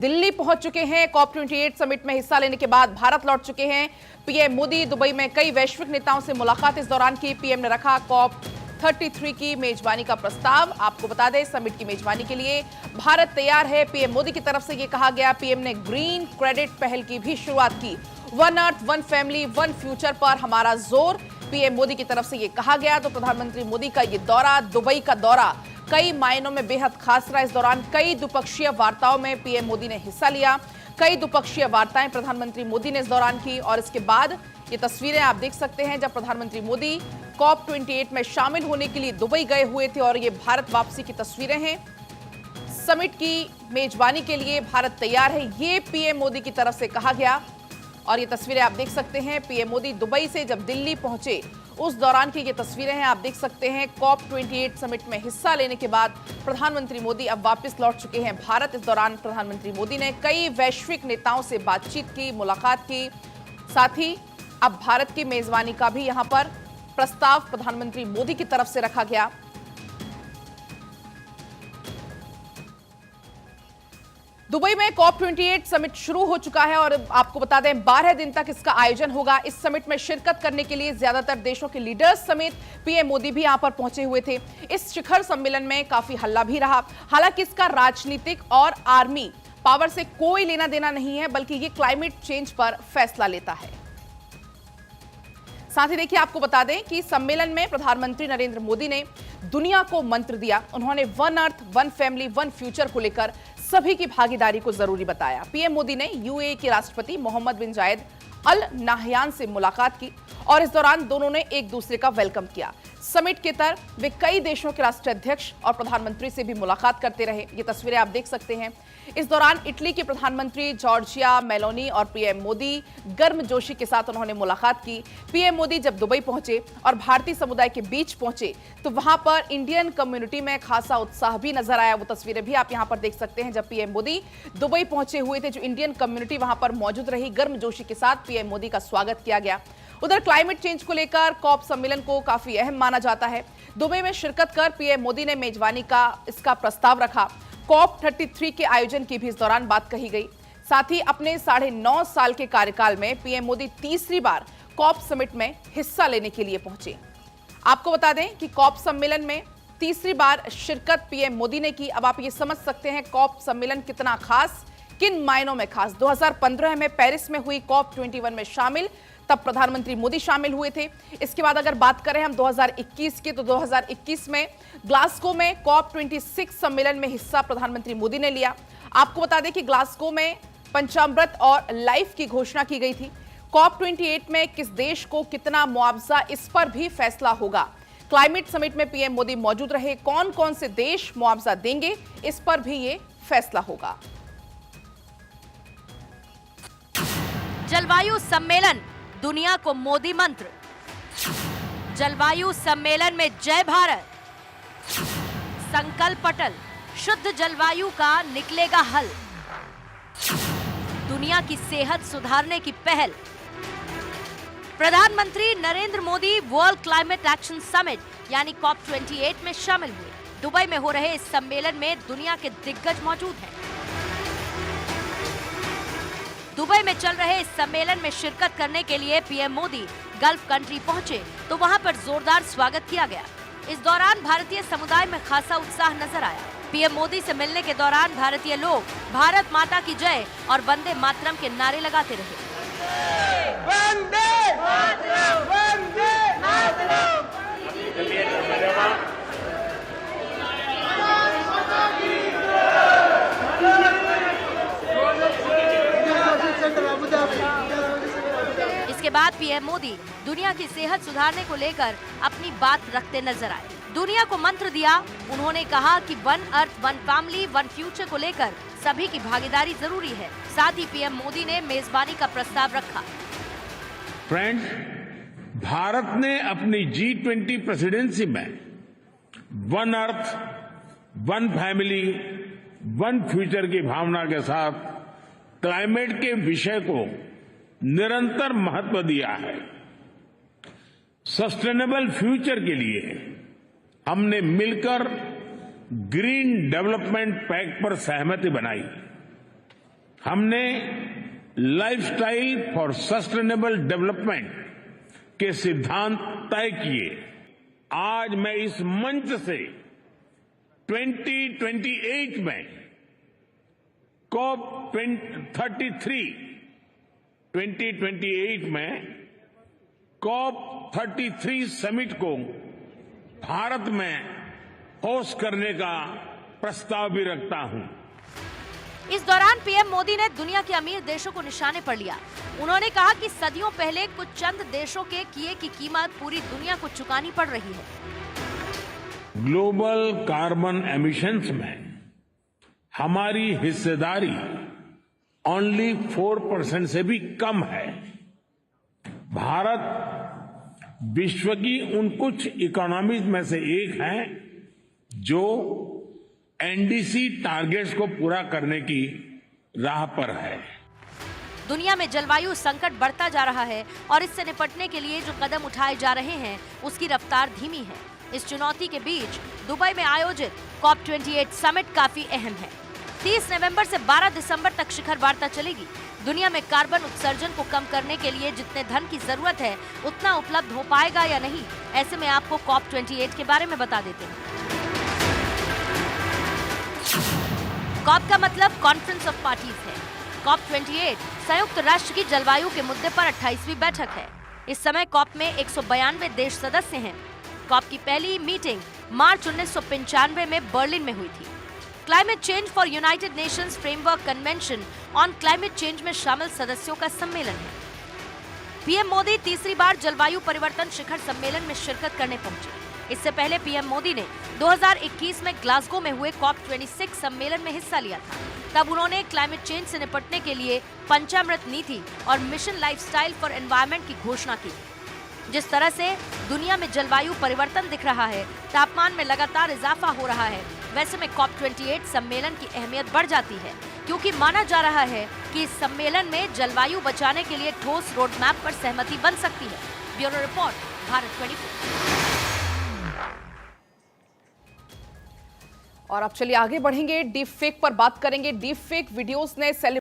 दिल्ली पहुंच चुके हैं। COP28 समिट में हिस्सा लेने के बाद भारत लौट चुके हैं पीएम मोदी। दुबई में कई वैश्विक नेताओं से मुलाकात इस दौरान की। पीएम ने रखा COP33 की मेजबानी का प्रस्ताव। आपको बता दें, समिट की मेजबानी के लिए भारत तैयार है। पीएम मोदी की तरफ से यह कहा गया। पीएम ने ग्रीन क्रेडिट पहल की भी शुरुआत की। One earth, one family, one future पर हमारा जोर, पीएम मोदी की तरफ से यह कहा गया। तो प्रधानमंत्री मोदी का यह दौरा, दुबई का दौरा, कई मायनों में बेहद खास रहा। इस दौरान कई द्विपक्षीय वार्ताओं में पीएम मोदी ने हिस्सा लिया। कई द्विपक्षीय वार्ताएं प्रधानमंत्री मोदी ने इस दौरान की। और इसके बाद ये तस्वीरें आप देख सकते हैं जब प्रधानमंत्री मोदी COP28 में शामिल होने के लिए दुबई गए हुए थे। और ये भारत वापसी की तस्वीरें हैं। समिट की मेजबानी के लिए भारत तैयार है, ये पीएम मोदी की तरफ से कहा गया। और ये तस्वीरें आप देख सकते हैं पीएम मोदी दुबई से जब दिल्ली पहुंचे उस दौरान की ये तस्वीरें हैं। आप देख सकते हैं COP28 समिट में हिस्सा लेने के बाद प्रधानमंत्री मोदी अब वापस लौट चुके हैं भारत। इस दौरान प्रधानमंत्री मोदी ने कई वैश्विक नेताओं से बातचीत की, मुलाकात की। साथ ही अब भारत की मेजबानी का भी यहां पर प्रस्ताव प्रधानमंत्री मोदी की तरफ से रखा गया। दुबई में COP28 समिट शुरू हो चुका है और आपको बता दें 12 दिन तक इसका आयोजन होगा। इस समिट में शिरकत करने के लिए ज्यादातर देशों के लीडर्स समेत पीएम मोदी भी यहां पर पहुंचे हुए थे। इस शिखर सम्मेलन में काफी हल्ला भी रहा। हालांकि इसका राजनीतिक और आर्मी पावर से कोई लेना देना नहीं है, बल्कि ये क्लाइमेट चेंज पर फैसला लेता है। साथ ही देखिए, आपको बता दें कि सम्मेलन में प्रधानमंत्री नरेंद्र मोदी ने दुनिया को मंत्र दिया। उन्होंने one earth, one family, one future को लेकर सभी की भागीदारी को जरूरी बताया। पीएम मोदी ने यूएई के राष्ट्रपति मोहम्मद बिन जायद अल नाहयान से मुलाकात की और इस दौरान दोनों ने एक दूसरे का वेलकम किया। समिट के तहत वे कई देशों के राष्ट्राध्यक्ष और प्रधानमंत्री से भी मुलाकात करते रहे। ये तस्वीरें आप देख सकते हैं। इस दौरान इटली के प्रधानमंत्री जॉर्जिया मेलोनी और पीएम मोदी गर्मजोशी के साथ उन्होंने मुलाकात की। पीएम मोदी जब दुबई पहुंचे और भारतीय समुदाय के बीच पहुंचे तो वहां पर इंडियन कम्युनिटी में खासा उत्साह भी नजर आया। वो तस्वीरें भी आप यहां पर देख सकते हैं जब पीएम मोदी दुबई पहुंचे हुए थे। जो इंडियन कम्युनिटी वहां पर मौजूद रही, गर्मजोशी के साथ पीएम मोदी का स्वागत किया गया। उधर क्लाइमेट चेंज को लेकर COP सम्मेलन को काफी अहम माना जाता है। दुबई में शिरकत कर पीएम मोदी ने मेजबानी का इसका प्रस्ताव रखा। COP33 के आयोजन की भी इस दौरान बात कही गई। साथ ही अपने 9.5 साल के कार्यकाल में पीएम मोदी तीसरी बार COP समिट में हिस्सा लेने के लिए पहुंचे। आपको बता दें कि COP सम्मेलन में तीसरी बार शिरकत पीएम मोदी ने की। अब आप ये समझ सकते हैं COP सम्मेलन कितना खास, किन मायनों में खास। 2015 में पेरिस में हुई COP21 में शामिल, तब प्रधानमंत्री मोदी शामिल हुए थे। इसके बाद अगर बात करें हम 2021 की, तो 2021 में ग्लासगो में COP26 सम्मेलन में हिस्सा प्रधानमंत्री मोदी ने लिया। आपको बता दें कि ग्लासगो में पंचामृत और लाइफ की घोषणा की गई थी। COP28 में किस देश को कितना मुआवजा, इस पर भी फैसला होगा। क्लाइमेट समिट में पीएम मोदी मौजूद रहे। कौन कौन से देश मुआवजा देंगे, इस पर भी ये फैसला होगा। जलवायु सम्मेलन, दुनिया को मोदी मंत्र। जलवायु सम्मेलन में जय भारत, संकल्प पटल, शुद्ध जलवायु का निकलेगा हल, दुनिया की सेहत सुधारने की पहल। प्रधानमंत्री Narendra Modi world climate action summit यानी COP28 में शामिल हुए। दुबई में हो रहे इस सम्मेलन में दुनिया के दिग्गज मौजूद हैं। दुबई में चल रहे इस सम्मेलन में शिरकत करने के लिए पीएम मोदी गल्फ कंट्री पहुंचे तो वहां पर जोरदार स्वागत किया गया। इस दौरान भारतीय समुदाय में खासा उत्साह नजर आया। पीएम मोदी से मिलने के दौरान भारतीय लोग भारत माता की जय और वंदे मातरम के नारे लगाते रहे। वंदे मातरम, वंदे मातरम। इसके बाद पीएम मोदी दुनिया की सेहत सुधारने को लेकर अपनी बात रखते नजर आए। दुनिया को मंत्र दिया। उन्होंने कहा कि one earth, one family, one future को लेकर सभी की भागीदारी जरूरी है। साथ ही पीएम मोदी ने मेजबानी का प्रस्ताव रखा। फ्रेंड्स, भारत ने अपनी G20 प्रेसिडेंसी में one earth, one family, one future की भावना के साथ क्लाइमेट के विषय को निरंतर महत्व दिया है। सस्टेनेबल फ्यूचर के लिए हमने मिलकर ग्रीन डेवलपमेंट पैक्ट पर सहमति बनाई। हमने लाइफस्टाइल फॉर सस्टेनेबल डेवलपमेंट के सिद्धांत तय किए। आज मैं इस मंच से 2028 में COP 33 2028 में COP 33 समिट को भारत में होस्ट करने का प्रस्ताव भी रखता हूं। इस दौरान पीएम मोदी ने दुनिया के अमीर देशों को निशाने पर लिया। उन्होंने कहा कि सदियों पहले कुछ चंद देशों के किए की कीमत पूरी दुनिया को चुकानी पड़ रही है। ग्लोबल कार्बन एमिशंस में हमारी हिस्सेदारी ओनली 4% से भी कम है। भारत विश्व की उन कुछ इकोनॉमीज में से एक है जो एनडीसी टारगेट्स को पूरा करने की राह पर है। दुनिया में जलवायु संकट बढ़ता जा रहा है और इससे निपटने के लिए जो कदम उठाए जा रहे हैं उसकी रफ्तार धीमी है। इस चुनौती के बीच दुबई में आयोजित COP 28 समिट काफी अहम है। 30 नवंबर से 12 दिसंबर तक शिखर वार्ता चलेगी। दुनिया में कार्बन उत्सर्जन को कम करने के लिए जितने धन की जरूरत है उतना उपलब्ध हो पाएगा या नहीं, ऐसे में आपको COP 28 के बारे में बता देते हैं। COP का मतलब कॉन्फ्रेंस ऑफ पार्टीज है। COP 28 संयुक्त राष्ट्र की जलवायु के मुद्दे पर 28वीं बैठक है। इस समय COP में 192 देश सदस्य हैं। COP की पहली मीटिंग मार्च 1995 में बर्लिन में हुई थी। Climate change for United Nations framework convention on climate change में शामिल सदस्यों का सम्मेलन है। पीएम मोदी तीसरी बार जलवायु परिवर्तन शिखर सम्मेलन में शिरकत करने पहुंचे। इससे पहले पीएम मोदी ने 2021 में ग्लासगो में हुए COP 26 सम्मेलन में हिस्सा लिया था। तब उन्होंने क्लाइमेट चेंज से निपटने के लिए पंचामृत नीति और मिशन लाइफस्टाइल फॉर एनवायरनमेंट की घोषणा की। जिस तरह से दुनिया में जलवायु परिवर्तन दिख रहा है, तापमान में लगातार इजाफा हो रहा है, वैसे में COP 28 सम्मेलन की अहमियत बढ़ जाती है, क्योंकि माना जा रहा है कि इस सम्मेलन में जलवायु बचाने के लिए ठोस रोड मैप पर सहमति बन सकती है। Bureau report, Bharat 24। और अब चलिए आगे बढ़ेंगे, डीप फेक पर बात करेंगे। डीप फेक वीडियोस ने